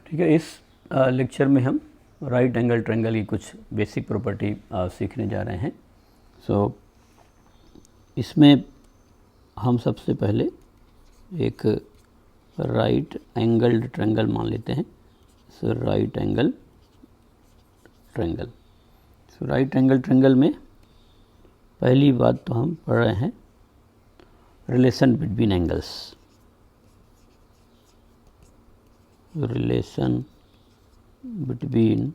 ठीक है, इस लेक्चर में हम राइट एंगल ट्रायंगल की कुछ बेसिक प्रॉपर्टी सीखने जा रहे हैं। इसमें हम सबसे पहले एक राइट एंगल्ड ट्रायंगल मान लेते हैं। Right angle triangle, right angle triangle में पहली बात तो हम पढ़ रहे हैं relation between angles. Relation between,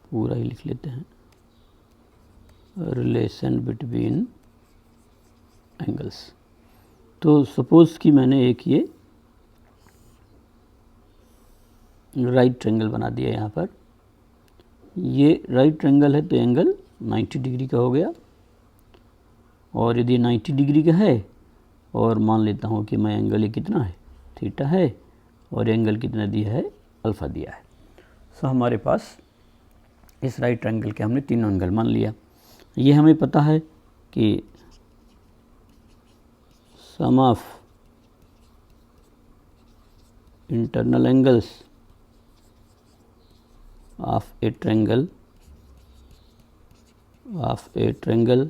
पूरा ही लिख लेते हैं, रिलेशन बिटवीन एंगल्स। तो सपोज कि मैंने एक ये राइट ट्रायंगल बना दिया यहाँ पर। ये राइट ट्रायंगल है तो एंगल 90 डिग्री का हो गया, और यदि 90 डिग्री का है और मान लेता हूँ कि मैं एंगल ये कितना है, थीटा है, और एंगल कितना दिया है, अल्फ़ा दिया है। सो हमारे पास इस राइट ट्रायंगल के हमने तीनों एंगल मान लिया। ये हमें पता है कि sum of internal angles of a triangle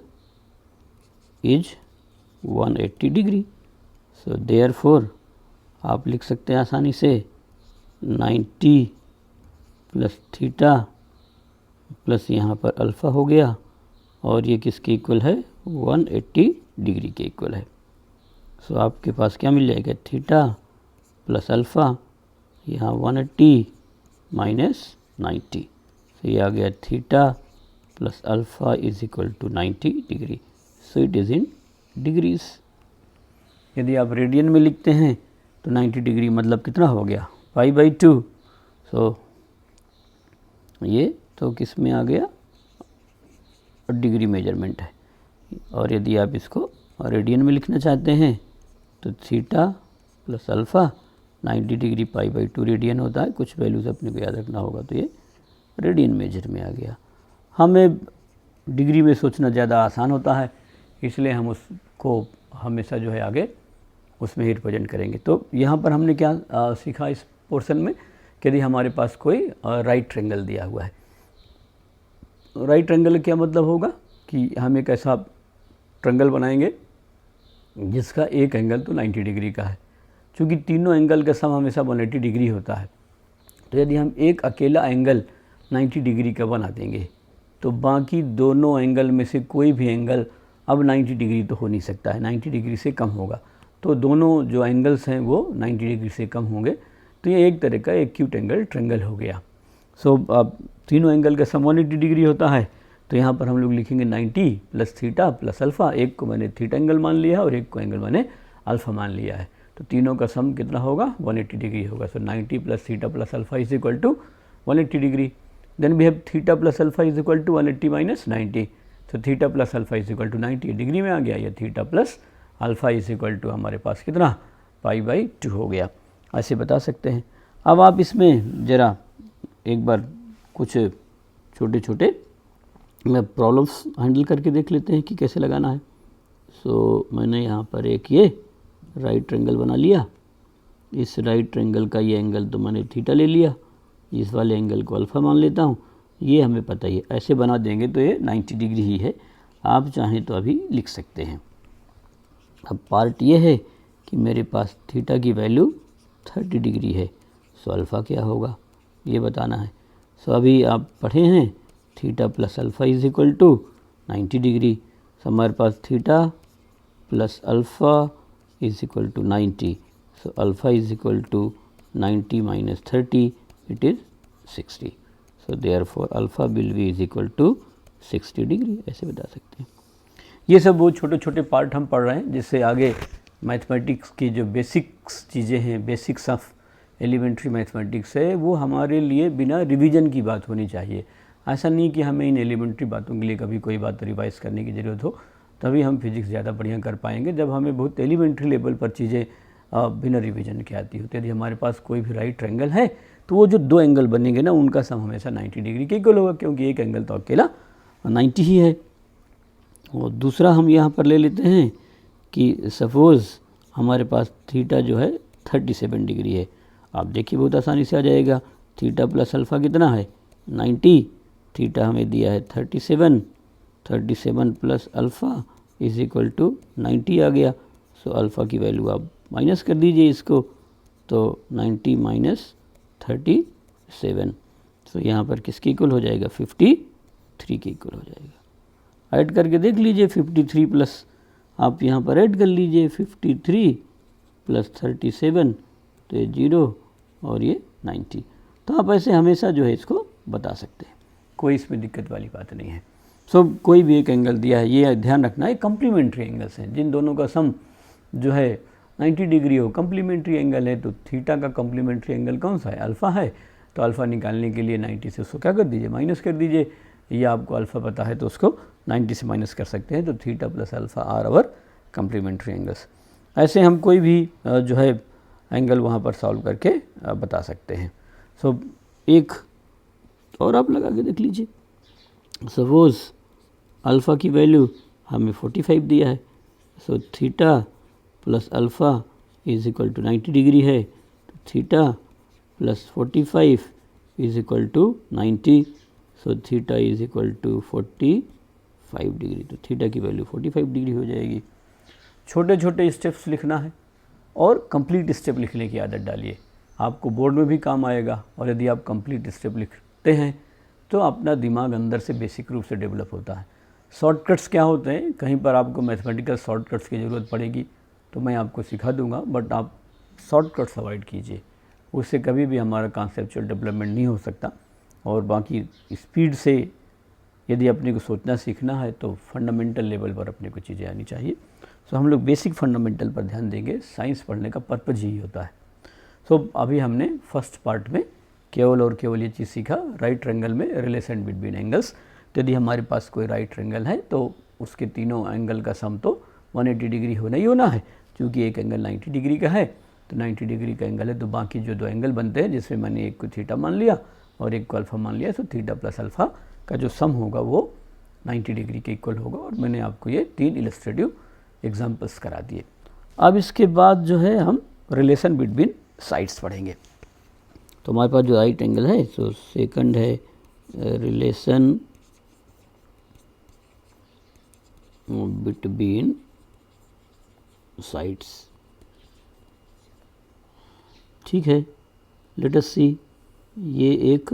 is 180 degree. So therefore आप लिख सकते हैं आसानी से 90 प्लस थीटा प्लस यहाँ पर अल्फ़ा हो गया, और ये किसके इक्वल है, 180 डिग्री के इक्वल है। सो आपके पास क्या मिल जाएगा, थीटा प्लस अल्फ़ा, यहाँ 180 माइनस 90। तो ये आ गया theta plus alpha is equal to 90 degree. So it is in degrees. यदि आप रेडियन में लिखते हैं तो 90 डिग्री मतलब कितना हो गया, π/2। सो ये तो किस में आ गया, डिग्री मेजरमेंट है। और यदि आप इसको रेडियन में लिखना चाहते हैं तो theta plus alpha 90 degree π/2 radian होता है। कुछ वैल्यूज़ अपने को याद रखना होगा, तो ये रेडियन मेजर में आ गया। हमें डिग्री में सोचना ज़्यादा आसान होता है, इसलिए हम उसको हमेशा जो है आगे उसमें ही रिप्रेजेंट करेंगे। तो यहाँ पर हमने क्या सीखा इस पोर्शन में, कि यदि हमारे पास कोई राइट ट्रायंगल दिया हुआ है। राइट ट्रायंगल क्या मतलब होगा कि हम एक ऐसा ट्रायंगल बनाएंगे जिसका एक एंगल तो 90 डिग्री का है। चूँकि तीनों एंगल का सम हमेशा 180 डिग्री होता है, तो यदि हम एक अकेला एंगल 90 डिग्री का बना देंगे तो बाकी दोनों एंगल में से कोई भी एंगल अब 90 डिग्री तो हो नहीं सकता है, 90 डिग्री से कम होगा। तो दोनों जो एंगल्स हैं वो 90 डिग्री से कम होंगे, तो ये एक तरह का एक्यूट एंगल ट्रायंगल हो गया। सो अब तीनों एंगल का सम 180 डिग्री होता है, तो यहाँ पर हम लोग लिखेंगे 90 प्लस थीटा प्लस अल्फ़ा। एक को मैंने थीटा एंगल मान लिया है और एक को एंगल मैंने अल्फ़ा मान लिया है, तो तीनों का सम कितना होगा, 180 डिग्री होगा। So 90 plus theta plus alpha is equal to 180 degree. Then we have theta plus alpha is equal to 180 minus 90। So theta plus alpha is equal to 90 degree में आ गया। ये theta plus alpha is equal to हमारे पास कितना, π/2 हो गया। ऐसे बता सकते हैं। अब आप इसमें ज़रा एक बार कुछ छोटे छोटे प्रॉब्लम्स हैंडल करके देख लेते हैं कि कैसे लगाना है। सो मैंने यहाँ पर एक ये राइट ट्रायंगल बना लिया। इस राइट ट्रायंगल का ये एंगल तो मैंने थीटा ले लिया, इस वाले एंगल को अल्फ़ा मान लेता हूँ। ये हमें पता ही है, ऐसे बना देंगे तो ये 90 डिग्री ही है। आप चाहें तो अभी लिख सकते हैं। अब पार्ट ये है कि मेरे पास थीटा की वैल्यू 30 डिग्री है, सो अल्फ़ा क्या होगा ये बताना है। सो अभी आप पढ़े हैं theta plus alpha is equal to 90 degree. So हमारे पास theta plus alpha is equal to 90। So alpha is equal to 90 minus 30, it is 60। So therefore alpha will be is equal to 60 degree. ऐसे बता सकते हैं। ये सब वो छोटे छोटे पार्ट हम पढ़ रहे हैं, जिससे आगे मैथमेटिक्स की जो बेसिक्स चीज़ें हैं, बेसिक्स ऑफ एलिमेंट्री मैथमेटिक्स है, वो हमारे लिए बिना रिवीजन की बात होनी चाहिए। ऐसा नहीं कि हमें इन एलिमेंट्री बातों के लिए कभी कोई बात रिवाइज़ करने की ज़रूरत हो, तभी हम फिज़िक्स ज़्यादा बढ़िया कर पाएंगे जब हमें बहुत एलिमेंट्री लेवल पर चीज़ें बिना रिवीजन के आती हो। तो यदि हमारे पास कोई भी राइट ट्रायंगल है तो वो जो दो एंगल बनेंगे ना, उनका सम हमेशा 90 डिग्री के इक्वल होगा, क्योंकि एक एंगल तो अकेला 90 ही है। और दूसरा हम यहाँ पर ले लेते हैं कि सपोज़ हमारे पास थीटा जो है 37 डिग्री है। आप देखिए बहुत आसानी से आ जाएगा। थीटा प्लस अल्फ़ा कितना है 90, थीटा हमें दिया है 37, 37 plus alpha is equal to 90 आ गया। सो अल्फ़ा की वैल्यू आप माइनस कर दीजिए इसको, तो 90 माइनस 37, सो यहाँ पर किसके इक्वल हो जाएगा 53 के इक्वल हो जाएगा। ऐड करके देख लीजिए 53 प्लस आप यहाँ पर ऐड कर लीजिए 53 प्लस 37, तो ये 0 और ये 90। तो आप ऐसे हमेशा जो है इसको बता सकते हैं, कोई इसमें दिक्कत वाली बात नहीं है। सो कोई भी एक एंगल दिया है, ये ध्यान रखना है कम्प्लीमेंट्री एंगल्स हैं, जिन दोनों का सम जो है 90 डिग्री हो, कम्प्लीमेंट्री एंगल है। तो थीटा का कम्प्लीमेंट्री एंगल कौन सा है अल्फ़ा है, तो अल्फ़ा निकालने के लिए 90 से उसको क्या कर दीजिए माइनस कर दीजिए। ये आपको अल्फ़ा पता है तो उसको 90 से माइनस कर सकते हैं। तो theta plus alpha are our complementary angles. ऐसे हम कोई भी जो है एंगल वहाँ पर सॉल्व करके बता सकते हैं। सो एक और आप लगा के देख लीजिए। सपोज अल्फ़ा की वैल्यू हमें 45 दिया है, so theta plus alpha is equal to 90 degree है, तो theta plus 45 is equal to 90, so theta is equal to 45 degree. तो थीटा की वैल्यू 45 डिग्री हो जाएगी। छोटे छोटे स्टेप्स लिखना है और कंप्लीट स्टेप लिखने की आदत डालिए, आपको बोर्ड में भी काम आएगा। और यदि आप कंप्लीट स्टेप लिखते हैं तो अपना दिमाग अंदर से बेसिक रूप से डेवलप होता है। शॉर्टकट्स क्या होते हैं, कहीं पर आपको मैथमेटिकल शॉर्टकट्स की ज़रूरत पड़ेगी तो मैं आपको सिखा दूंगा, बट आप शॉर्टकट्स अवॉइड कीजिए, उससे कभी भी हमारा कॉन्सेप्चुअल डेवलपमेंट नहीं हो सकता। और बाकी स्पीड से यदि अपने को सोचना सीखना है तो फंडामेंटल लेवल पर अपने को चीज़ें आनी चाहिए। सो हम लोग बेसिक फंडामेंटल पर ध्यान देंगे, साइंस पढ़ने का पर्पज़ यही होता है। सो अभी हमने फर्स्ट पार्ट में केवल और केवल ये चीज़ सीखा, राइट ट्रायंगल में रिलेशन बिटवीन एंगल्स। तो यदि हमारे पास कोई राइट ट्रायंगल है तो उसके तीनों एंगल का सम तो 180 डिग्री होना ही होना है, क्योंकि एक एंगल 90 डिग्री का है, तो 90 डिग्री का एंगल है, तो बाकी जो दो एंगल बनते हैं जिसमें मैंने एक को थीटा मान लिया और एक को अल्फ़ा मान लिया, तो थीटा प्लस अल्फ़ा का जो सम होगा वो 90 डिग्री के इक्वल होगा। और मैंने आपको ये 3 इलस्ट्रेटिव एग्जाम्पल्स करा दिए। अब इसके बाद जो है हम रिलेशन बिटवीन साइड्स पढ़ेंगे। तो हमारे पास जो राइट एंगल है, सो सेकंड है रिलेशन बिटवीन साइड्स। ठीक है, लेट अस सी। ये एक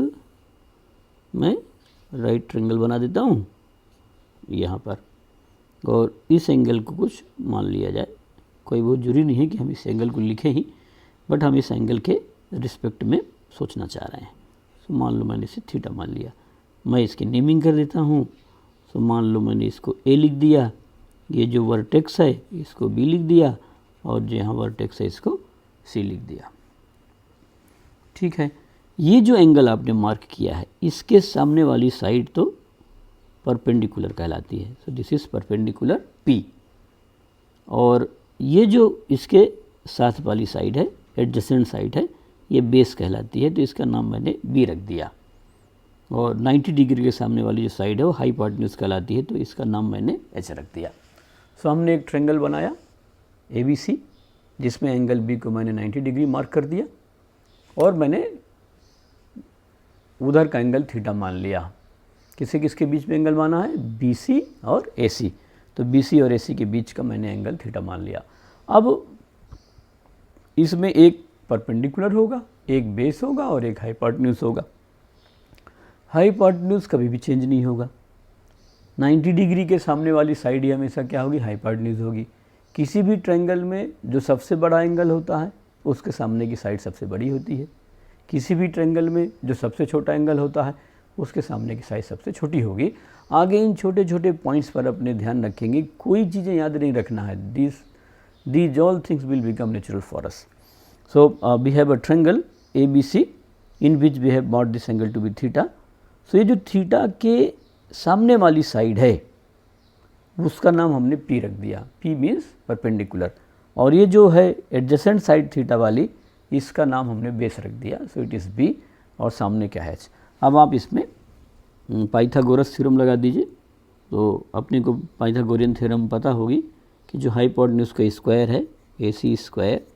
मैं राइट ट्रायंगल बना देता हूँ यहाँ पर, और इस एंगल को कुछ मान लिया जाए। कोई बहुत जरूरी नहीं है कि हम इस एंगल को लिखें ही, बट हम इस एंगल के रिस्पेक्ट में सोचना चाह रहे हैं। सो मान लो मैंने इसे थीटा मान लिया, मैं इसकी नेमिंग कर देता हूँ। सो मान लो मैंने इसको ए लिख दिया, ये जो वर्टेक्स है इसको बी लिख दिया, और जो यहाँ वर्टेक्स है इसको सी लिख दिया। ठीक है, ये जो एंगल आपने मार्क किया है इसके सामने वाली साइड तो परपेंडिकुलर कहलाती है। So this is perpendicular P, और ये जो इसके साथ वाली साइड है, एडजेसेंट साइड है, ये बेस कहलाती है, तो इसका नाम मैंने बी रख दिया। और 90 डिग्री के सामने वाली जो साइड है वो हाइपोटेन्यूज कहलाती है, तो इसका नाम मैंने एच रख दिया। सो हमने एक ट्रायंगल बनाया ABC, जिसमें एंगल बी को मैंने 90 डिग्री मार्क कर दिया, और मैंने उधर का एंगल थीटा मान लिया। किसके किसके बीच में एंगल माना है, BC और AC, तो BC और AC के बीच का मैंने एंगल थीटा मान लिया। अब इसमें एक परपेंडिकुलर होगा, एक बेस होगा और एक हाइपोटेन्यूज होगा। हाइपोटेन्यूज कभी भी चेंज नहीं होगा। 90 डिग्री के सामने वाली साइड ही हमेशा क्या होगी, हाइपोटेन्यूज होगी। किसी भी ट्रायंगल में जो सबसे बड़ा एंगल होता है उसके सामने की साइड सबसे बड़ी होती है। किसी भी ट्रायंगल में जो सबसे छोटा एंगल होता है उसके सामने की साइड सबसे छोटी होगी। आगे इन छोटे छोटे पॉइंट्स पर अपने ध्यान रखेंगे, कोई चीज़ें याद नहीं रखना है। these all things will become natural for us. So we have a triangle ABC in which we have marked this angle to be theta. So ये जो थीटा के सामने वाली साइड है उसका नाम हमने P रख दिया। P मीन्स परपेंडिकुलर, और ये जो है एडजेसेंट साइड थीटा वाली, इसका नाम हमने बेस रख दिया। सो इट इज़ B, और सामने क्या है H। अब आप इसमें पाइथागोरस थ्योरम लगा दीजिए। तो अपने को पाइथागोरियन थ्योरम पता होगी कि जो हाइपोटेन्यूज का स्क्वायर है AC स्क्वायर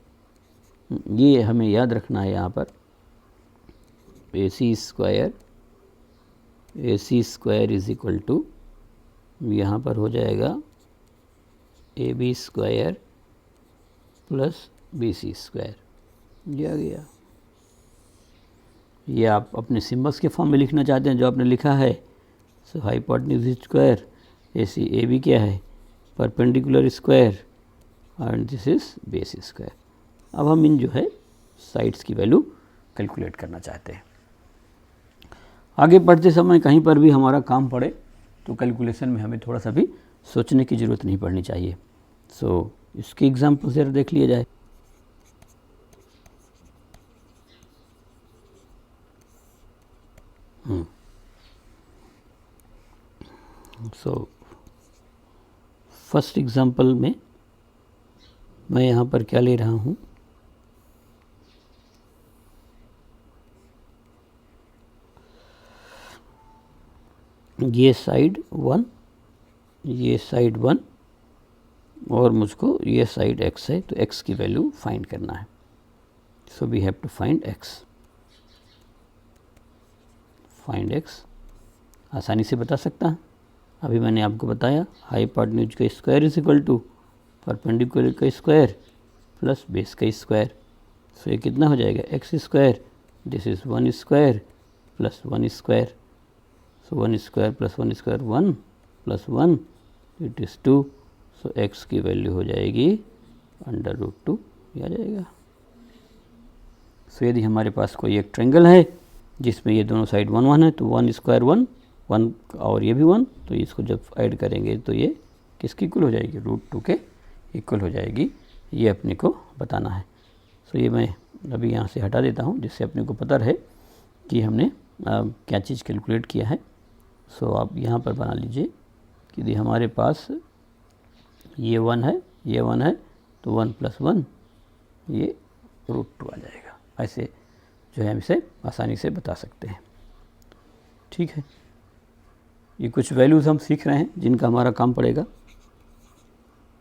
ये हमें याद रखना है यहाँ पर AC square is equal to, यहाँ पर हो जाएगा AB square plus BC square. ये आ गया। ये आप अपने सिम्बल्स के फॉर्म में लिखना चाहते हैं जो आपने लिखा है। सो हाइपोटेन्यूज स्क्वायर AC AB क्या है, perpendicular square, and this is base square. अब हम इन जो है साइड्स की वैल्यू कैलकुलेट करना चाहते हैं। आगे बढ़ते समय कहीं पर भी हमारा काम पड़े तो कैलकुलेशन में हमें थोड़ा सा भी सोचने की ज़रूरत नहीं पड़नी चाहिए। सो इसकी एग्जाम्पल ज़रा देख लिया जाए। सो फर्स्ट एग्जाम्पल में मैं यहाँ पर क्या ले रहा हूँ, ये साइड 1, ये साइड 1 और मुझको ये साइड x है, तो x की वैल्यू फाइंड करना है। So we have to find x। Find x आसानी से बता सकता है। अभी मैंने आपको बताया हाइपोटेन्यूज का square is equal to perpendicular का स्क्वायर प्लस बेस का स्क्वायर। सो ये कितना हो जाएगा, x square, this is 1 square plus 1 square. So 1 square plus 1 square 1 plus 1 it is 2। So x की वैल्यू हो जाएगी √2, ये आ जाएगा। सो यदि हमारे पास कोई एक ट्रायंगल है जिसमें ये दोनों साइड 1 1 है, तो 1 स्क्वायर 1 1 और ये भी 1, तो इसको जब ऐड करेंगे तो ये किसकी इक्वल हो जाएगी, √2 के इक्वल हो जाएगी। ये अपने को बताना है। सो ये मैं अभी यहाँ से हटा देता हूँ जिससे अपने को पता रहे कि हमने क्या चीज़ कैलकुलेट किया है। सो आप यहाँ पर बना लीजिए कि यदि हमारे पास ये 1 है, ये 1 है, तो 1 + 1 ये √2 आ जाएगा। ऐसे जो है हम इसे आसानी से बता सकते हैं। ठीक है, ये कुछ वैल्यूज़ हम सीख रहे हैं जिनका हमारा काम पड़ेगा।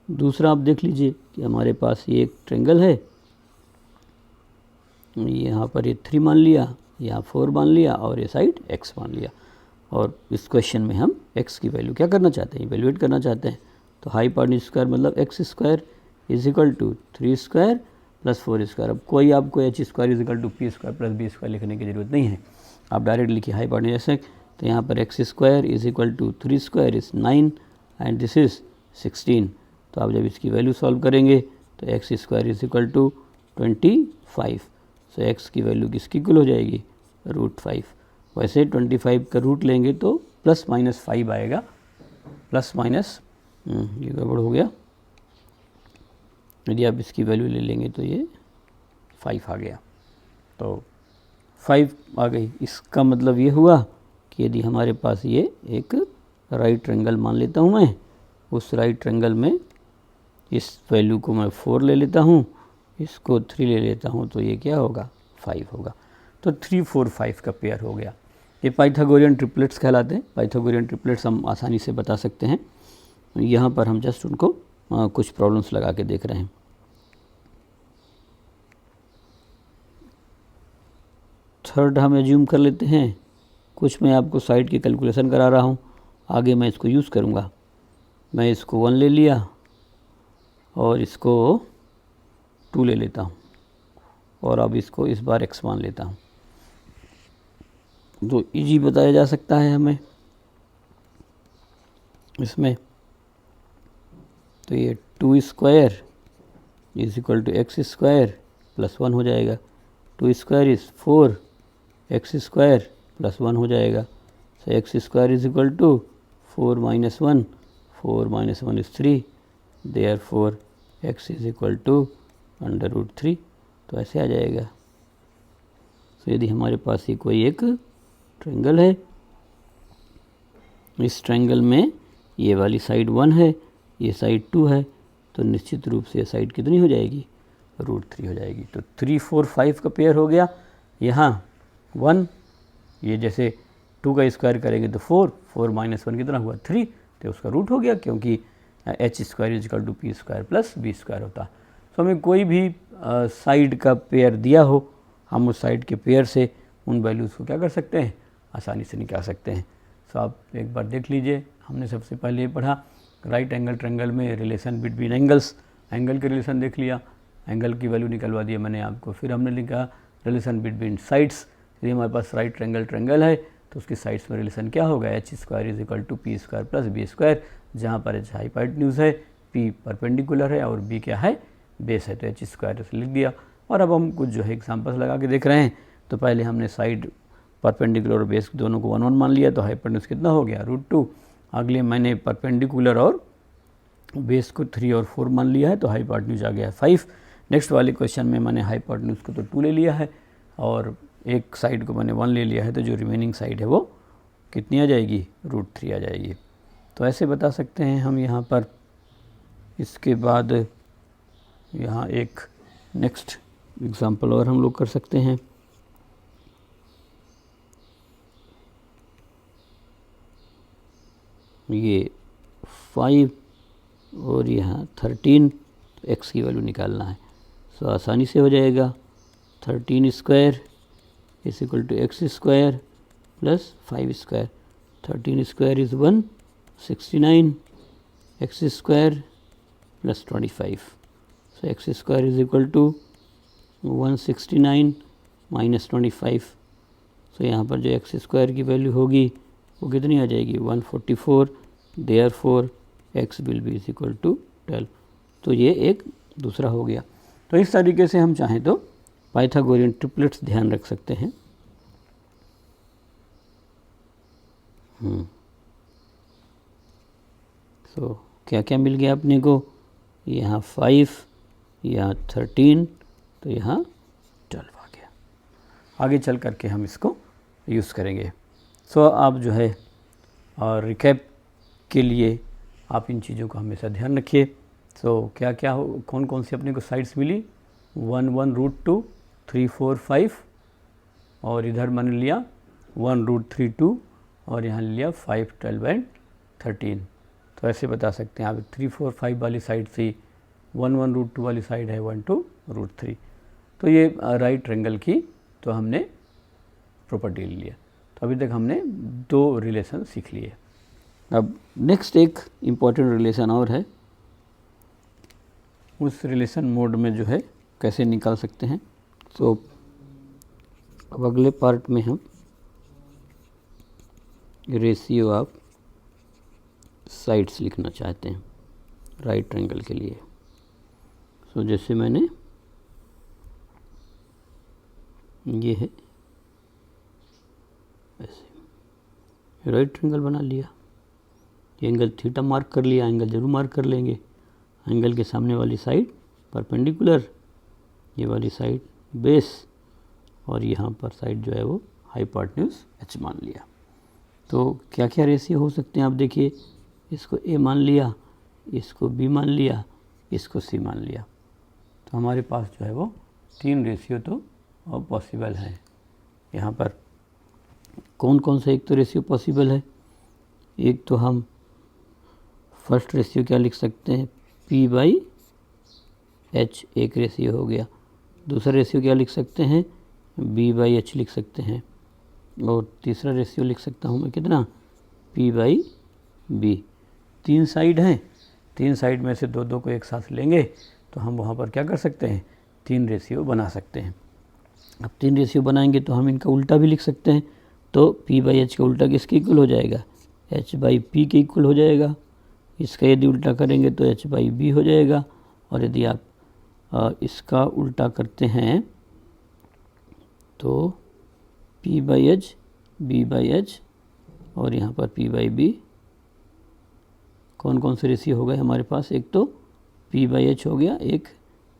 दूसरा आप देख लीजिए कि हमारे पास ये एक ट्रायंगल है, यहाँ पर ये 3 मान लिया, यहाँ 4 मान लिया और ये साइड x मान लिया। और इस क्वेश्चन में हम x की वैल्यू क्या करना चाहते हैं, इवेल्युएट करना चाहते हैं। तो हाइपोटेन्यूज स्क्वायर मतलब x square is equal to 3 square plus 4 square. अब कोई आपको h square is equal to p square plus b square लिखने की ज़रूरत नहीं है, आप डायरेक्ट लिखिए हाइपोटेन्यूज x। तो यहाँ पर x square is equal to 3 square is 9 and this is 16। तो आप जब इसकी वैल्यू सॉल्व करेंगे तो x square is equal to 25। So x की वैल्यू किसकी इक्वल हो जाएगी, √5। वैसे 25 का रूट लेंगे तो ±5 आएगा, प्लस माइनस ये गड़बड़ हो गया। यदि आप इसकी वैल्यू ले लेंगे तो ये 5 आ गया, तो 5 आ गई। इसका मतलब ये हुआ कि यदि हमारे पास ये एक राइट ट्रायंगल मान लेता हूँ मैं, उस राइट ट्रायंगल में इस वैल्यू को मैं 4 ले लेता हूँ, इसको 3 ले लेता हूँ, तो ये क्या होगा, 5 होगा। तो 3 4 5 का पेयर हो गया। ये पाइथागोरियन ट्रिपलेट्स कहलाते हैं। पाइथागोरियन ट्रिपलेट्स हम आसानी से बता सकते हैं। यहाँ पर हम जस्ट उनको कुछ प्रॉब्लम्स लगा के देख रहे हैं। थर्ड हम एज्यूम कर लेते हैं, कुछ मैं आपको साइड की कैलकुलेशन करा रहा हूँ, आगे मैं इसको यूज़ करूँगा। मैं इसको 1 ले लिया और इसको 2 ले लेता हूँ और अब इसको इस बार x मान लेता हूँ, तो इजी बताया जा सकता है हमें इसमें। तो ये 2 square is equal to x square plus 1 हो जाएगा। 2 square is 4, x square plus 1 हो जाएगा। So x square is equal to 4 - 1, 4 - 1 is 3, therefore x is equal to √3। तो ऐसे आ जाएगा। तो यदि हमारे पास ये कोई एक ट्रायंगल है, इस ट्रायंगल में ये वाली साइड 1 है, ये साइड 2 है, तो निश्चित रूप से ये साइड कितनी हो जाएगी, √3 हो जाएगी। तो 3 4 5 का पेयर हो गया। यहाँ 1, ये जैसे 2 का स्क्वायर करेंगे तो 4 4 - 1 कितना हुआ, 3, तो उसका रूट हो गया, क्योंकि h square is equal to p square plus b square होता है। तो हमें कोई भी साइड का पेयर दिया हो, हम उस साइड के पेयर से उन वैल्यूज़ को क्या कर सकते हैं, आसानी से निकाल सकते हैं। सो आप एक बार देख लीजिए, हमने सबसे पहले ये पढ़ा राइट एंगल ट्रायंगल में रिलेशन बिटवीन एंगल्स, एंगल के रिलेशन देख लिया, एंगल की वैल्यू निकलवा दिया मैंने आपको। फिर हमने लिखा रिलेशन बिटवीन साइड्स, यदि हमारे पास राइट एंगल ट्रायंगल है तो उसकी साइड्स में रिलेशन क्या होगा, H square is equal to P square plus B square, जहाँ पर एच हाइपोटेन्यूज है, पी परपेंडिकुलर है और बी क्या है, बेस है, तो एच स्क्वायर से लिख दिया। और अब हम कुछ जो है एग्जाम्पल्स लगा के देख रहे हैं। तो पहले हमने साइड परपेंडिकुलर और बेस दोनों को 1 1 मान लिया, तो हाइपोटेन्यूज कितना हो गया, √2। अगले मैंने परपेंडिकुलर और बेस को 3 और 4 मान लिया है, तो हाइपोटेन्यूज आ गया 5। नेक्स्ट वाले क्वेश्चन में मैंने हाइपोटेन्यूज को तो 2 ले लिया है और एक साइड को मैंने 1 ले लिया है, तो जो रिमेनिंग साइड है वो कितनी आ जाएगी, √3 आ जाएगी। तो ऐसे बता सकते हैं हम यहाँ पर। इसके बाद यहाँ एक नेक्स्ट एग्जांपल और हम लोग कर सकते हैं। ये 5 और यहाँ 13, x की वैल्यू निकालना है। सो आसानी से हो जाएगा, 13 square is equal to X square plus 5 square. 13 square is 169, X square plus 25। So X square is equal to 169 minus 25। So यहाँ पर जो एक्स स्क्वायर की वैल्यू होगी वो कितनी आ जाएगी, 144। Therefore X will be is equal to 12। तो ये एक दूसरा हो गया। तो इस तरीके से हम चाहें तो पाइथागोरियन ट्रिपलेट्स ध्यान रख सकते हैं। तो क्या क्या मिल गया अपने को, यहाँ 5, यहाँ 13, तो यहाँ 12 आ गया। आगे चल करके हम इसको यूज़ करेंगे। सो आप जो है और रिकैप के लिए आप इन चीज़ों को हमेशा ध्यान रखिए। सो क्या क्या हो, कौन कौन सी अपने को साइड्स मिली, 1 1 √2, 3 4 5 और इधर मैंने लिया 1 √3 2 और यहाँ लिया 5 12 एंड 13। तो ऐसे बता सकते हैं आप 3 4 5 वाली साइड से 1 1 √2 वाली साइड है 1 2 √3। तो ये राइट ट्रायंगल की तो हमने प्रॉपर्टी ले लिया। तो अभी तक हमने 2 रिलेशन सीख लिए। अब नेक्स्ट एक इम्पॉर्टेंट रिलेशन और है, उस रिलेशन मोड में जो है कैसे निकाल सकते हैं। तो अब अगले पार्ट में हम रेशियो ऑफ साइड्स लिखना चाहते हैं राइट ट्रायंगल के लिए। सो जैसे मैंने ये है ऐसे राइट ट्रायंगल बना लिया, ये एंगल थीटा मार्क कर लिया, एंगल जरूर मार्क कर लेंगे। एंगल के सामने वाली साइड परपेंडिकुलर, ये वाली साइड बेस और यहाँ पर साइड जो है वो हाइपोटेन्यूज h मान लिया। तो क्या क्या रेशियो हो सकते हैं आप देखिए, इसको a मान लिया, इसको b मान लिया, इसको c मान लिया। तो हमारे पास जो है वो 3 रेशियो तो पॉसिबल है। यहाँ पर कौन कौन सा एक तो रेशियो पॉसिबल है, एक तो हम फर्स्ट रेशियो क्या लिख सकते हैं, p/h एक रेशियो हो गया। दूसरा रेशियो क्या लिख सकते हैं, b/h लिख सकते हैं। और तीसरा रेशियो लिख सकता हूँ मैं कितना, p/b। 3 साइड हैं, 3 साइड में से 2 2 को एक साथ लेंगे तो हम वहाँ पर क्या कर सकते हैं, 3 रेशियो बना सकते हैं। अब 3 रेशियो बनाएंगे तो हम इनका उल्टा भी लिख सकते हैं। तो p/h का उल्टा किसके इक्वल हो जाएगा, h/p के इक्वल हो जाएगा। इसका यदि उल्टा करेंगे तो h/b हो जाएगा। और यदि आप इसका उल्टा करते हैं तो p/h b/h और यहाँ पर p/b। कौन कौन से रेशियो हो गए हमारे पास, एक तो p/h हो गया, एक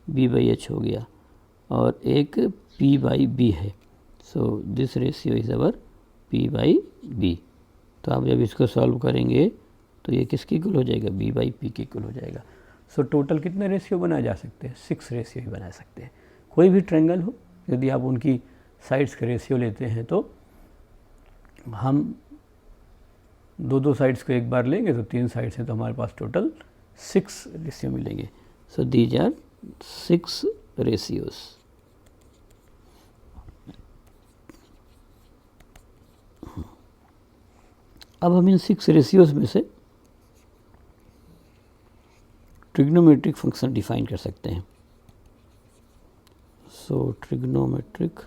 b/h हो गया और एक p/b है। So this ratio is our p/b। तो आप जब इसको सॉल्व करेंगे तो ये किसके इक्वल हो जाएगा, b/p के इक्वल हो जाएगा। सो टोटल कितने रेशियो बनाए जा सकते हैं, 6 रेशियो ही बना सकते हैं। कोई भी ट्रायंगल हो, यदि आप उनकी साइड्स के रेशियो लेते हैं तो हम 2 साइड्स को एक बार लेंगे तो 3 साइड्स हैं, तो हमारे पास टोटल 6 रेशियो मिलेंगे। So these are 6 ratios. अब हम इन 6 रेशियोज में से ट्रिग्नोमेट्रिक फंक्शन डिफाइन कर सकते हैं। सो ट्रिग्नोमेट्रिक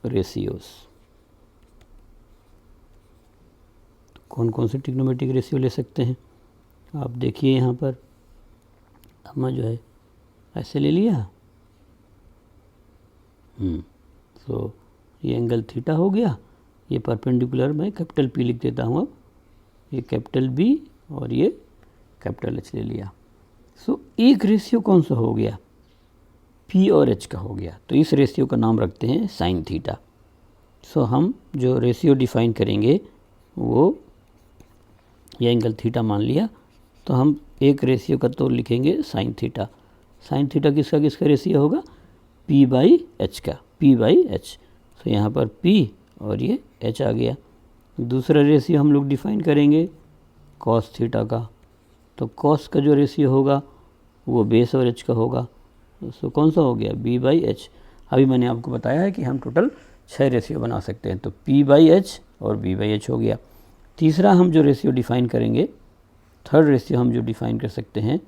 रेशियोज, कौन कौन से ट्रिग्नोमेट्रिक रेशियो ले सकते हैं आप देखिए यहाँ पर। हमने जो है ऐसे ले लिया, सो ये एंगल थीटा हो गया, ये परपेंडिकुलर मैं कैपिटल P लिख देता हूँ। अब ये कैपिटल B और ये कैपिटल H ले लिया। सो एक रेशियो कौन सा हो गया, P और H का हो गया, तो इस रेशियो का नाम रखते हैं साइन थीटा। सो हम जो रेशियो डिफाइन करेंगे वो ये एंगल थीटा मान लिया, तो हम एक रेशियो का तो लिखेंगे साइन थीटा। साइन थीटा किसका किसका रेशियो होगा, P/H का, P/H। सो यहाँ पर P और ये H आ गया। दूसरा रेशियो हम लोग डिफाइन करेंगे कॉस थीटा का, तो कॉस का जो रेशियो होगा वो बेस और H का होगा। सो कौन सा हो गया, B/H। अभी मैंने आपको बताया है कि हम टोटल 6 रेशियो बना सकते हैं, तो P/H और B/H हो गया। तीसरा हम जो रेशियो डिफाइन करेंगे, थर्ड रेशियो हम जो डिफाइन कर सकते हैं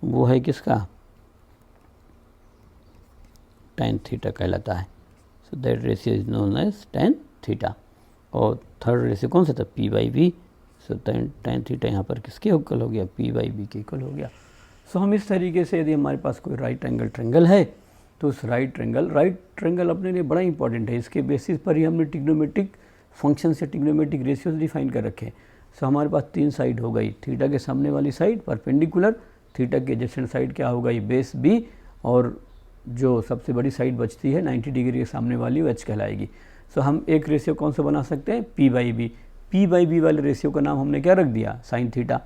वो है किसका, tan थीटा कहलाता है। So that ratio is known as tan theta. और थर्ड रेशियो कौन सा था, P/B। सो tan थीटा यहाँ पर किसके इक्वल हो गया, P/B के इक्वल हो गया। सो हम इस तरीके से, यदि हमारे पास कोई राइट एंगल ट्रायंगल है तो उस राइट ट्रायंगल अपने लिए बड़ा इंपॉर्टेंट है। इसके बेसिस पर ही हमने ट्रिग्नोमेट्रिक फंक्शन से ट्रिग्नोमेट्रिक रेशियोज डिफाइन कर रखे हैं। सो हमारे पास 3 साइड हो गई, थीटा के सामने वाली साइड परपेंडिकुलर, थीटा के एडजेसेंट साइड क्या होगा, ये बेस B, और जो सबसे बड़ी साइड बचती है 90 डिग्री के सामने वाली वो H कहलाएगी। सो हम एक रेशियो कौन सा बना सकते हैं, P/B। P/B वाले रेशियो का नाम हमने क्या रख दिया, साइन थीटा।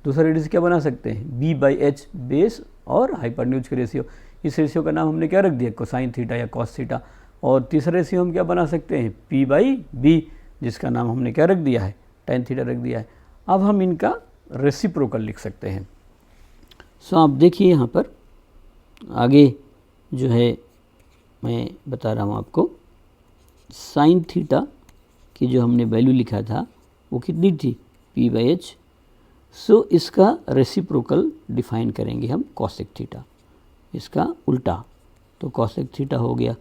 दूसरा रेशियो क्या बना सकते हैं, B/H, बेस और हाइपरन्यूज के रेशियो। इस रेशियो का नाम हमने क्या रख दिया, कोसाइन थीटा या कॉस थीटा। और तीसरा रेशियो हम क्या बना सकते हैं, P/B, जिसका नाम हमने क्या रख दिया है, tan थीटा रख दिया है। अब हम इनका रेसिप्रोकल लिख सकते हैं। सो आप देखिए यहाँ पर आगे जो है मैं बता रहा हूँ आपको, साइन थीटा की जो हमने वैल्यू लिखा था वो कितनी थी, P/H। सो इसका रेसिप्रोकल डिफाइन करेंगे हम कॉसेक थीटा, इसका उल्टा, तो कॉसेक थीटा हो गया।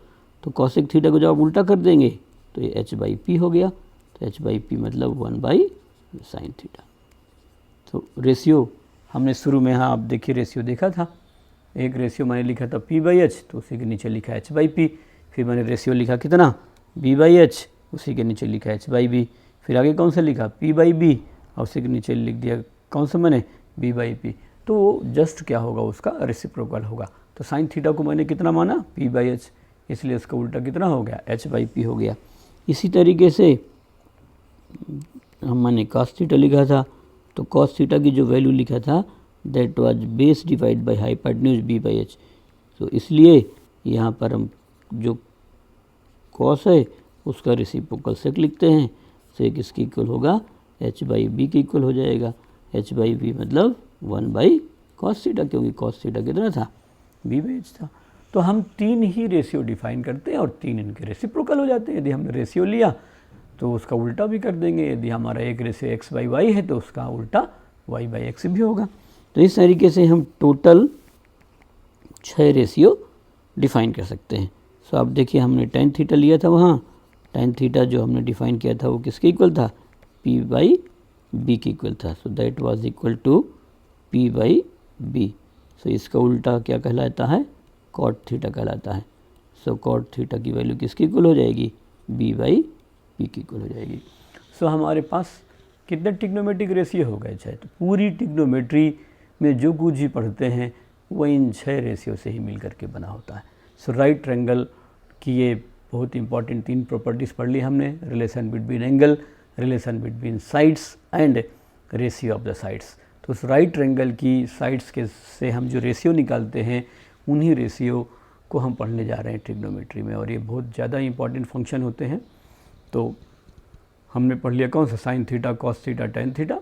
तो कॉसेक थीटा को जब आप उल्टा कर देंगे तो ये H/P हो गया, तो H/P मतलब 1/sin थीटा। तो रेशियो हमने शुरू में, हाँ आप देखिए रेशियो देखा था, एक रेशियो मैंने लिखा था P/H, तो उसी के नीचे लिखा H/P। फिर मैंने रेशियो लिखा कितना, B/H, उसी के नीचे लिखा H/B। फिर आगे कौन सा लिखा, P/B, और उसी के नीचे लिख दिया कौन सा मैंने, B/P। तो वो जस्ट क्या होगा, उसका रेसिप्रोकल होगा। तो साइन थीटा को मैंने कितना माना, P/H, इसलिए उसका उल्टा कितना हो गया, H/P हो गया। इसी तरीके से हमने कॉस थीटा लिखा था, तो कॉस थीटा की जो वैल्यू लिखा था that was base divide by hypotenuse B/H। तो इसलिए यहाँ पर हम जो कॉस है उसका रेसिप्रोकल सेक लिखते हैं, सेक इसके इक्वल होगा H/B के इक्वल हो जाएगा। H/B मतलब 1/cos थीटा, क्योंकि cos थीटा कितना था, B/H था। तो हम 3 ही रेशियो डिफाइन करते हैं और 3 इनके रेसिप्रोकल हो जाते हैं। यदि हमने रेशियो लिया तो उसका उल्टा भी कर देंगे, यदि हमारा एक रेशियो x/y है तो उसका उल्टा y/x भी होगा। तो इस तरीके से हम टोटल 6 रेशियो डिफाइन कर सकते हैं। सो आप देखिए हमने tan थीटा लिया था, वहाँ tan थीटा जो हमने डिफाइन किया था वो किसके इक्वल था, P/B के इक्वल था। So that was equal to P/B। So इसका उल्टा क्या कहलाता है, cot थीटा कहलाता है। सो cot थीटा की वैल्यू किसकी इक्वल हो जाएगी, B/P की इक्वल हो जाएगी। सो हमारे पास कितने ट्रिग्नोमेट्रिक रेशियो हो गए, 6। तो पूरी ट्रिग्नोमेट्री में जो कुछ भी पढ़ते हैं वो इन 6 रेशियो से ही मिल करके बना होता है। सो राइट ट्रायंगल की ये बहुत इंपॉर्टेंट 3 प्रॉपर्टीज़ पढ़ ली हमने, relation between angle, relation between sides and ratio of the sides. तो उस राइट ट्रायंगल की साइड्स के से हम जो रेशियो निकालते हैं उन्हीं रेशियो को हम पढ़ने जा रहे हैं ट्रिग्नोमेट्री में, और ये बहुत ज़्यादा इंपॉर्टेंट फंक्शन होते हैं। तो हमने पढ़ लिया कौन सा, sine theta, cos theta, tan theta.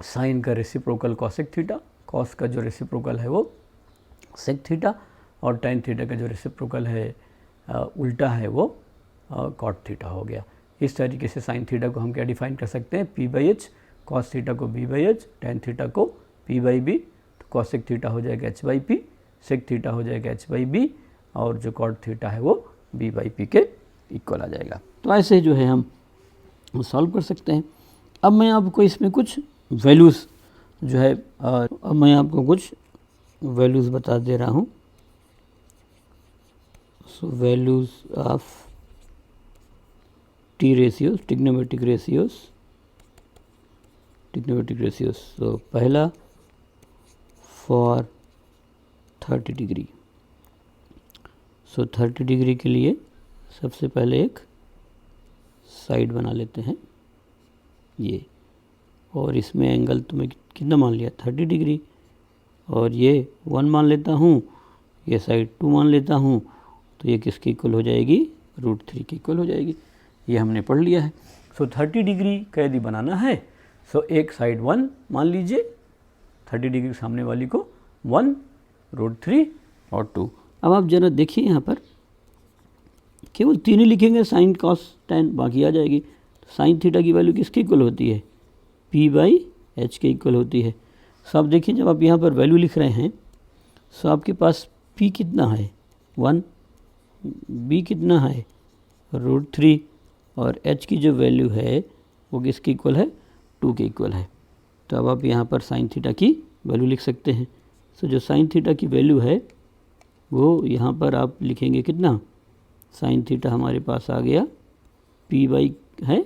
Sine का रेसिप्रोकल कॉसेक थीटा, कॉस का जो रेसिप्रोकल है वो सेक थीटा, और टेन थीटा का जो रेसिप्रोकल है उल्टा है वो कॉट थीटा हो गया। इस तरीके से साइन थीटा को हम क्या डिफाइन कर सकते हैं, P by H, cos theta को B by H, tan theta को पी बाई बी, तो कॉसेक थीटा हो जाएगा H by P, sec theta हो जाएगा एच बाई बी, और जो कॉट थीटा है वो बी बाई पी के इक्वल आ जाएगा। तो ऐसे जो है हम सॉल्व कर सकते हैं। अब मैं आपको इसमें कुछ वैल्यूज़ जो है अब मैं आपको कुछ वैल्यूज़ बता दे रहा हूँ। So values of T ratios, trigonometric ratios, तो पहला फॉर 30 डिग्री। सो 30 डिग्री के लिए सबसे पहले एक साइड बना लेते हैं ये, और इसमें एंगल तो मैं कितना मान लिया 30 डिग्री, और ये 1 मान लेता हूँ, ये साइड 2 मान लेता हूँ, तो ये किसकी इक्वल हो जाएगी, √3 की इक्वल हो जाएगी। ये हमने पढ़ लिया है। सो 30 डिग्री का यदि बनाना है, सो एक साइड 1 मान लीजिए, 30 डिग्री सामने वाली को 1, √3 और 2। अब आप ज़रा देखिए यहाँ पर केवल 3 ही लिखेंगे, साइन कॉस टेन बाकी आ जाएगी। साइन थीटा की वैल्यू किसकी इक्वल होती है, पी बाई एच के इक्वल होती है। सो आप देखिए जब आप यहाँ पर वैल्यू लिख रहे हैं, सो आपके पास पी कितना है 1, बी कितना है √3, और एच की जो वैल्यू है वो किसकी इक्वल है, 2 के इक्वल है। तो अब आप यहाँ पर साइन थीटा की वैल्यू लिख सकते हैं। सो जो साइन थीटा की वैल्यू है वो यहाँ पर आप लिखेंगे कितना, साइन थीटा हमारे पास आ गया पी बाई है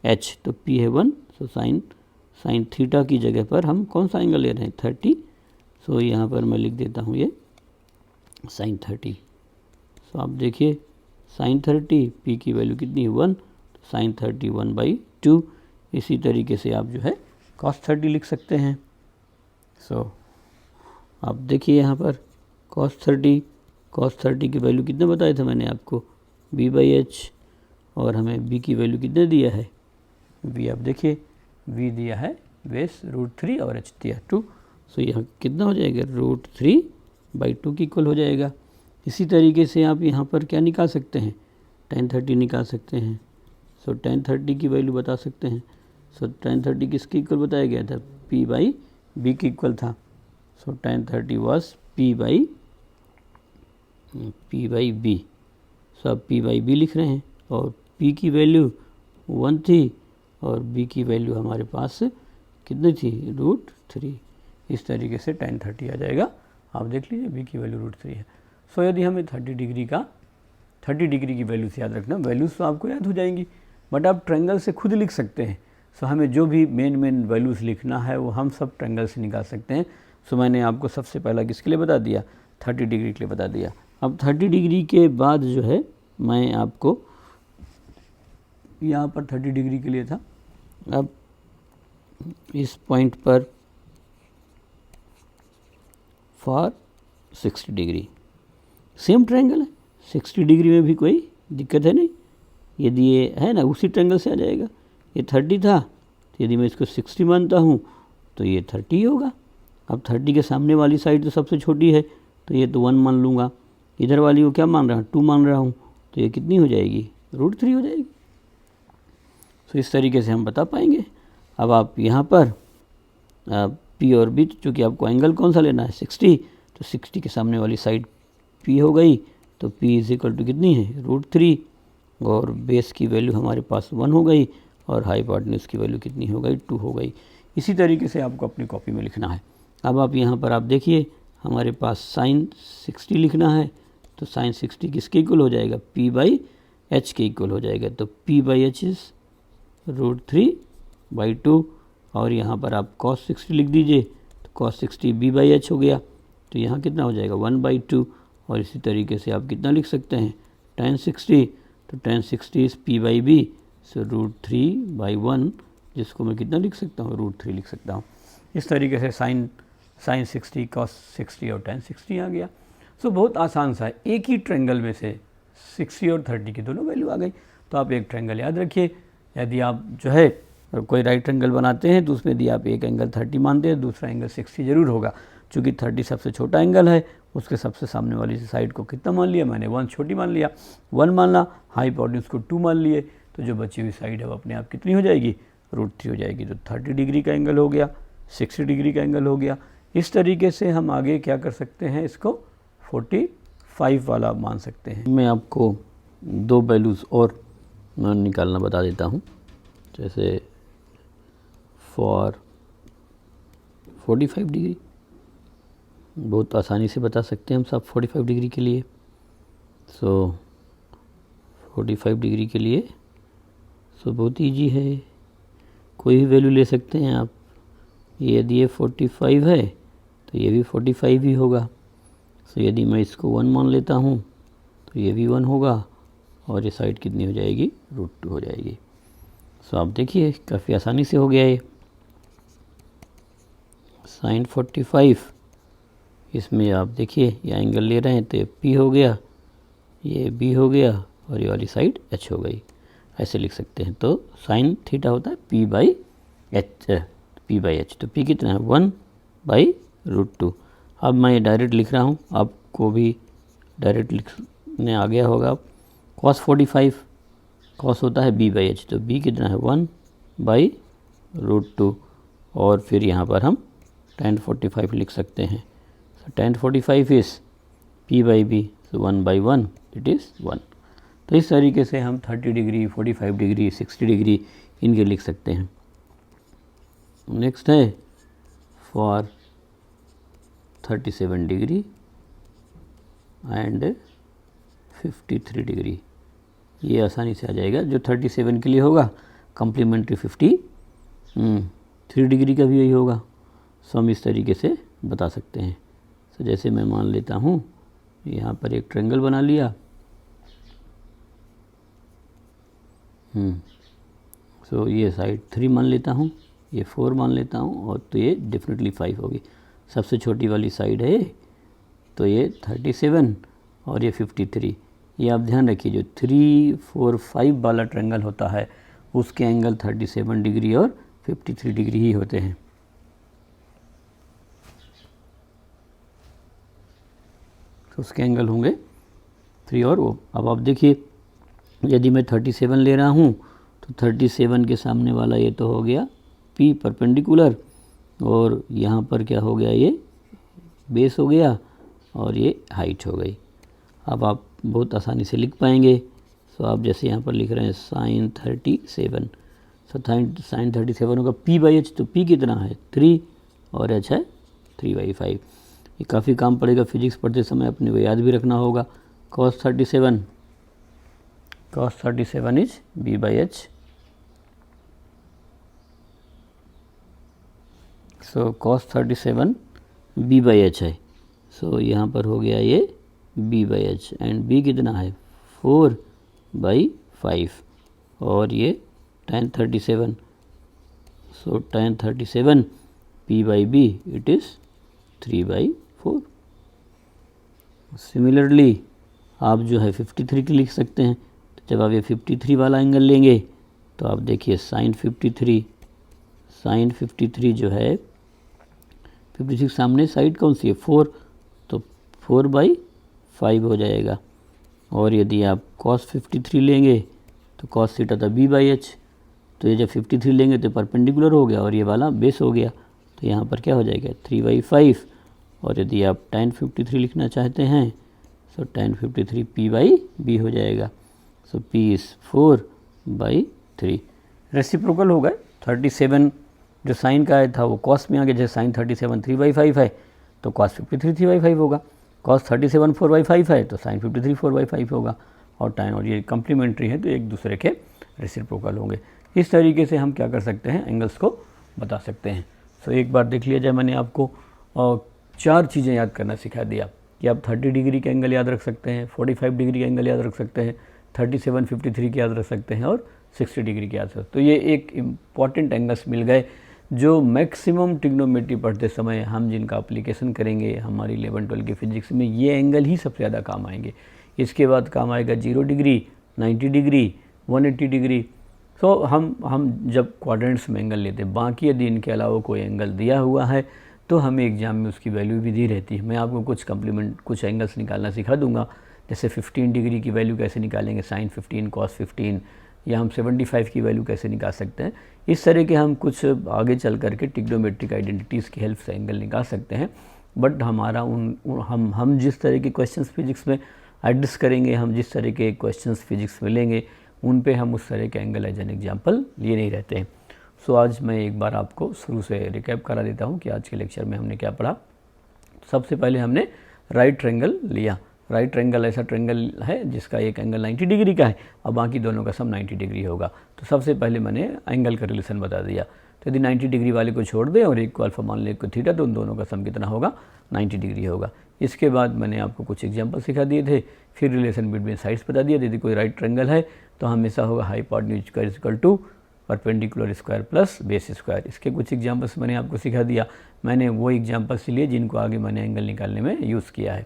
एच, तो पी है 1। सो साइन थीटा की जगह पर हम कौन सा एंगल ले रहे हैं 30। सो यहाँ पर मैं लिख देता हूँ ये साइन 30। सो आप देखिए साइन 30, पी की वैल्यू कितनी है 1, तो साइन 30 1/2। इसी तरीके से आप जो है कॉस 30 लिख सकते हैं। सो आप देखिए यहाँ पर कॉस 30 की वैल्यू कितने बताए थे मैंने आपको, बी बाई एच, और हमें बी की वैल्यू कितने दिया है, बी आप देखिए बी दिया है बेस √3 और एच दिया 2। सो यहाँ कितना हो जाएगा, √3/2 की इक्वल हो जाएगा। इसी तरीके से आप यहाँ पर क्या निकाल सकते हैं, tan 30 निकाल सकते हैं। सो tan 30 की वैल्यू बता सकते हैं। सो tan 30 किसकी इक्वल बताया गया था, p बाई बी की इक्वल था। So tan 30 was p by B. So अब p बाई बी लिख रहे हैं, और p की वैल्यू 1 थी और b की वैल्यू हमारे पास कितनी थी, √3। इस तरीके से tan 30 आ जाएगा। आप देख लीजिए b की वैल्यू √3 है। सो यदि हमें 30 डिग्री की वैल्यू से याद रखना, वैल्यूज़ तो आपको याद हो जाएंगी, बट आप ट्रायंगल से खुद लिख सकते हैं। सो हमें जो भी मेन वैल्यूज़ लिखना है वो हम सब ट्रायंगल से निकाल सकते हैं। सो मैंने आपको सबसे पहला किसके लिए बता दिया, 30 डिग्री के लिए बता दिया। अब 30 डिग्री के बाद जो है मैं आपको यहाँ पर 30 डिग्री के लिए था, अब इस पॉइंट पर फॉर 60 डिग्री सेम ट्रायंगल है, 60 डिग्री में भी कोई दिक्कत है नहीं। यदि ये है ना उसी ट्रायंगल से आ जाएगा। ये 30 था, तो यदि मैं इसको 60 मानता हूँ तो ये 30 होगा। अब 30 के सामने वाली साइड तो सबसे छोटी है, तो ये तो 1 मान लूँगा। इधर वाली को क्या मान रहा हूँ, 2 मान रहा हूँ, तो ये कितनी हो जाएगी, √3 हो जाएगी। तो इस तरीके से हम बता पाएंगे। अब आप यहाँ पर पी और बी, चूँकि आपको एंगल कौन सा लेना है 60, तो 60 के सामने वाली साइड पी हो गई, तो पी इज इक्वल टू कितनी है, √3, और बेस की वैल्यू हमारे पास 1 हो गई, और हाइपोटेन्यूज की वैल्यू कितनी हो गई, 2 हो गई। इसी तरीके से आपको अपनी कॉपी में लिखना है। अब आप यहाँ पर आप देखिए हमारे पास साइन 60 लिखना है, तो साइन 60 किसके इक्वल हो जाएगा, पी बाई एच के इक्वल हो जाएगा। तो पी बाई एच इज़ √3/2, और यहाँ पर आप cos 60 लिख दीजिए, तो cos 60 बी बाई एच हो गया, तो यहाँ कितना हो जाएगा 1/2। और इसी तरीके से आप कितना लिख सकते हैं, tan 60, तो tan 60 is P by B, so √3/1, जिसको मैं कितना लिख सकता हूँ, √3 लिख सकता हूँ। इस तरीके से साइन 60, cos 60 और tan 60 आ गया। सो बहुत आसान सा है, एक ही ट्रायंगल में से 60 और 30 की दोनों वैल्यू आ गई। तो आप एक ट्रायंगल याद रखिए, यदि आप जो है कोई राइट एंगल बनाते हैं तो उसमें यदि आप एक एंगल 30 मानते हैं, दूसरा एंगल 60 जरूर होगा। चूँकि 30 सबसे छोटा एंगल है, उसके सबसे सामने वाली साइड को कितना मान लिया मैंने, 1 छोटी मान लिया, 1 मानना, हाइपोटेन्यूज को 2 मान लिए, तो जो बची हुई साइड है वो अपने आप कितनी हो जाएगी, √3 हो जाएगी। तो 30 डिग्री का एंगल हो गया, 60 डिग्री का एंगल हो गया। इस तरीके से हम आगे क्या कर सकते हैं, इसको 45 वाला मान सकते हैं। मैं आपको 2 वैल्यूज़ और निकालना बता देता हूँ। जैसे फॉर 45 डिग्री बहुत आसानी से बता सकते हैं हम सब 45 डिग्री के लिए। सो 45 डिग्री के लिए बहुत ईजी है, कोई भी वैल्यू ले सकते हैं आप। यदि ये 45 है तो ये भी 45 ही होगा। सो यदि मैं इसको 1 मान लेता हूँ तो ये भी 1 होगा और ये साइड कितनी हो जाएगी, √2 हो जाएगी। सो आप देखिए काफ़ी आसानी से हो गया ये। sin 45, इसमें आप देखिए ये एंगल ले रहे हैं तो ये P हो गया, ये B हो गया और ये वाली साइड H हो गई, ऐसे लिख सकते हैं। तो sin थीटा होता है P/H, तो P कितना है, 1/√2। अब मैं ये डायरेक्ट लिख रहा हूँ, आपको भी डायरेक्ट लिखने आ गया होगा। cos 45 cos होता है B/H, तो B कितना है 1/√2 और फिर यहाँ पर हम tan 45 लिख सकते हैं। so tan 45 is P/B, so 1/1 it is 1। तो इस तरीके से हम 30 डिग्री, 45 डिग्री, 60 डिग्री इनके लिख सकते हैं। नेक्स्ट है फॉर 37 डिग्री एंड 53 डिग्री। ये आसानी से आ जाएगा। जो 37 के लिए होगा कम्प्लीमेंट्री 53 डिग्री का भी यही होगा। सो हम इस तरीके से बता सकते हैं। तो जैसे मैं मान लेता हूँ यहाँ पर एक ट्रायंगल बना लिया। सो ये साइड 3 मान लेता हूँ, ये 4 मान लेता हूँ और तो ये डेफिनेटली 5 होगी। सबसे छोटी वाली साइड है तो ये 37 और ये 53। ये आप ध्यान रखिए, जो 3, 4, 5 वाला ट्रायंगल होता है उसके एंगल 37 डिग्री और 53 डिग्री ही होते हैं। तो उसके एंगल होंगे 3 और वो। अब आप देखिए यदि मैं 37 ले रहा हूँ तो 37 के सामने वाला ये तो हो गया P परपेंडिकुलर और यहाँ पर क्या हो गया, ये बेस हो गया और ये हाइट हो गई। अब आप बहुत आसानी से लिख पाएंगे। सो आप जैसे यहाँ पर लिख रहे हैं sin 37, सो sin 37 होगा P/H, तो P कितना है 3 और H है 3/5। ये काफ़ी काम पड़ेगा फिजिक्स पढ़ते समय, अपने को याद भी रखना होगा। cos 37 is B/H। So cos 37 B/H है। सो यहाँ पर हो गया ये B/H एंड B कितना है 4/5 और ये tan 37। So tan 37 P/B it is 3/4। Similarly आप जो है 53 की लिख सकते हैं। तो जब आप ये 53 वाला एंगल लेंगे तो आप देखिए sin 53 जो है 56 सामने साइड कौन सी है 4, तो 4/5 हो जाएगा। और यदि आप cos 53 लेंगे तो cos थीटा था B/H, तो ये जब 53 लेंगे तो परपेंडिकुलर हो गया और ये वाला बेस हो गया, तो यहाँ पर क्या हो जाएगा 3/5। और यदि आप tan 53 लिखना चाहते हैं तो tan 53 P/B हो जाएगा। सो P इज़ 4/3। रेसिप्रोकल हो गए। 37 जो साइन का था वो कॉस में आ गया। जैसे sin 37 3/5 है तो cos 53 3/5 होगा। cos 37 4/5 है तो sin 53 4/5 होगा। और tan और ये कम्प्लीमेंट्री है तो एक दूसरे के रेसिप्रोकल होंगे। इस तरीके से हम क्या कर सकते हैं, एंगल्स को बता सकते हैं। सो एक बार देख लिया जाए, मैंने आपको 4 चीज़ें याद करना सिखा दिया कि आप 30 डिग्री के एंगल याद रख सकते हैं, 45 डिग्री के एंगल याद रख सकते हैं, 37 53 के याद रख सकते हैं और 60 डिग्री के याद रख सकते हैं। तो ये एक इम्पॉर्टेंट एंगल्स मिल गए जो मैक्सिमम ट्रिग्नोमेट्री पढ़ते समय हम जिनका एप्लीकेशन करेंगे हमारी 11-12 की फिजिक्स में, ये एंगल ही सबसे ज़्यादा काम आएंगे। इसके बाद काम आएगा 0 डिग्री, 90 डिग्री, 180 डिग्री। सो हम जब क्वाड्रेंट्स में एंगल लेते हैं, बाकी यदि इनके अलावा कोई एंगल दिया हुआ है तो हमें एग्ज़ाम में उसकी वैल्यू भी दी रहती है। मैं आपको कुछ एंगल्स निकालना सिखा दूंगा, जैसे 15 डिग्री की वैल्यू कैसे निकालेंगे, साइन 15 कॉस 15, या हम 75 की वैल्यू कैसे निकाल सकते हैं। इस तरह के हम कुछ आगे चल करके ट्रिग्नोमेट्रिक आइडेंटिटीज़ की हेल्प से एंगल निकाल सकते हैं। बट हमारा हम जिस तरह के क्वेश्चंस फिजिक्स में एड्रेस करेंगे, हम जिस तरह के क्वेश्चंस फिजिक्स में लेंगे, उन पे हम उस तरह के एंगल एज एन एग्जाम्पल लिए नहीं रहते हैं। सो आज मैं एक बार आपको शुरू से रिकैप करा देता हूँ कि आज के लेक्चर में हमने क्या पढ़ा। सबसे पहले हमने राइट ट्रायंगल लिया। राइट ट्रायंगल ऐसा ट्रायंगल है जिसका एक एंगल 90 डिग्री का है और बाकी दोनों का सम 90 डिग्री होगा। तो सबसे पहले मैंने एंगल का रिलेशन बता दिया। तो यदि 90 डिग्री वाले को छोड़ दें और एक को अल्फा मान लें, एक को थीटा, तो उन दोनों का सम कितना होगा, 90 डिग्री होगा। इसके बाद मैंने आपको कुछ एग्जाम्पल सिखा दिए थे, फिर रिलेशन बिटवीन साइड्स बता दिया। यदि कोई राइट ट्रायंगल है तो हमेशा होगा hypotenuse square equal to perpendicular square plus base square. इसके कुछ एग्जाम्पल्स मैंने आपको सिखा दिया। मैंने वो एग्जाम्पल्स लिए जिनको आगे मैंने एंगल निकालने में यूज़ किया है।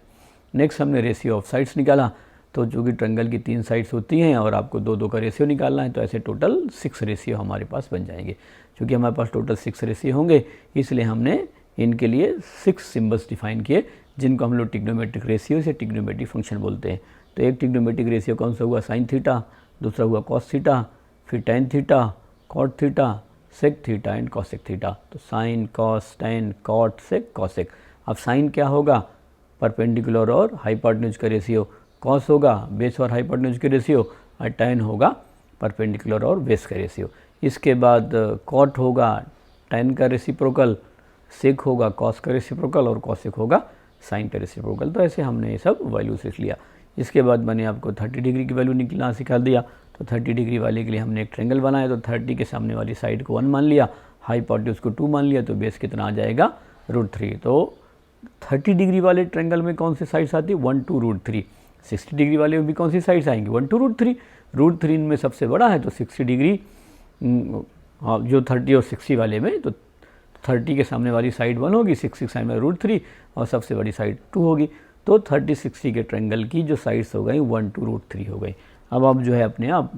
नेक्स्ट हमने रेशियो ऑफ साइड्स निकाला। तो जो कि ट्रायंगल की 3 साइड्स होती हैं और आपको 2-2 का रेशियो निकालना है, तो ऐसे टोटल 6 रेशियो हमारे पास बन जाएंगे। क्योंकि हमारे पास टोटल 6 रेशियो होंगे, इसलिए हमने इनके लिए 6 सिम्बल्स डिफाइन किए, जिनको हम लोग ट्रिग्नोमेट्रिक रेशियो से ट्रिग्नोमेट्रिक फंक्शन बोलते हैं। तो एक ट्रिग्नोमेट्रिक रेशियो कौन सा हुआ, साइन थीटा, दूसरा हुआ कॉस थीटा, फिर tan theta, cot theta, sec theta and cosec theta. तो sine, cos, tan, cot, sec, cosec. अब साइन क्या होगा, परपेंडिकुलर और हाइपोटेन्यूज का रेशियो, कॉस होगा बेस और हाइपोटेन्यूज के रेशियो, और टेन होगा परपेंडिकुलर और बेस का रेशियो। इसके बाद कॉट होगा टेन का रेसिप्रोकल, सेक होगा कॉस का रेसिप्रोकल और कॉसेक होगा साइन का रेसिप्रोकल। तो ऐसे हमने ये सब वैल्यू सीख लिया। इसके बाद मैंने आपको 30 डिग्री की वैल्यू निकलना सिखा दिया। तो 30 डिग्री वाले के लिए हमने एक ट्रायंगल बनाया। तो 30 के सामने वाली साइड को 1 मान लिया, हाइपोटेन्यूज को 2 मान लिया, तो बेस कितना आ जाएगा, √3। तो 30 डिग्री वाले ट्रायंगल में कौन सी साइड्स आती है, 1 to √3। 60 डिग्री वाले में भी कौन सी साइड्स आएंगी, 1 to √3। √3 इनमें सबसे बड़ा है, तो 60 डिग्री जो 30 और 60 वाले में, तो 30 के सामने वाली साइड 1 होगी, 60 के सामने √3 और सबसे बड़ी साइड 2 होगी। तो 30-60 के ट्रायंगल की जो साइड्स हो गई 1 to √3 हो गई। अब आप जो है अपने आप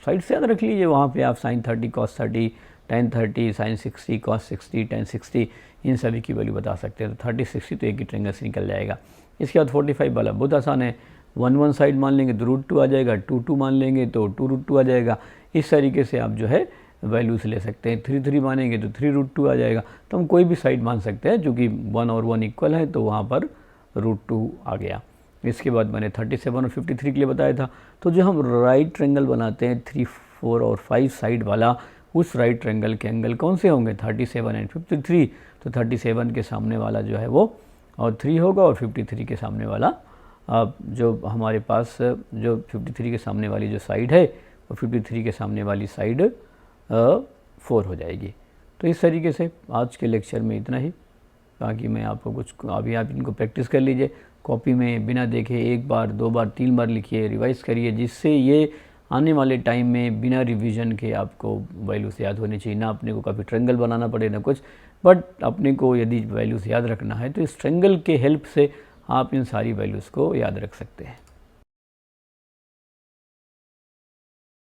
साइड से याद रख लीजिए, वहाँ पे आप sine 30, cos 30, tan 30, sine 60, cos 60, tan 60, इन सभी की वैल्यू बता सकते हैं। तो 30-60 तो एक ही ट्रायंगल से निकल जाएगा। इसके बाद 45 वाला बहुत आसान है, 1 साइड मान लेंगे तो √2 आ जाएगा, 2 मान लेंगे तो 2√2 आ जाएगा। इस तरीके से आप जो है वैल्यूज ले सकते हैं। 3 मानेंगे तो 3√2 आ जाएगा। तो हम कोई भी साइड मान सकते हैं, चूँकि 1 और 1 इक्वल है तो वहाँ पर √2 आ गया। इसके बाद मैंने 37 और 53 के लिए बताया था। तो जो हम राइट ट्रायंगल बनाते हैं 3, 4 और 5 साइड वाला, उस राइट ट्रायंगल के एंगल कौन से होंगे, 37 एंड 53। तो 37 के सामने वाला जो है वो और 3 होगा, और 53 के सामने वाला जो हमारे पास जो 53 के सामने वाली जो साइड है वो 53 के सामने वाली साइड 4 हो जाएगी। तो इस तरीके से आज के लेक्चर में इतना ही। बाकी मैं आपको कुछ अभी आप इनको प्रैक्टिस कर लीजिए, कॉपी में बिना देखे 1 बार, 2 बार, 3 बार लिखिए, रिवाइज करिए, जिससे ये आने वाले टाइम में बिना रिवीजन के आपको वैल्यूज़ याद होनी चाहिए। ना अपने को कभी ट्रायंगल बनाना पड़े ना कुछ, बट अपने को यदि वैल्यूज़ याद रखना है तो इस ट्रायंगल के हेल्प से आप इन सारी वैल्यूज़ को याद रख सकते हैं।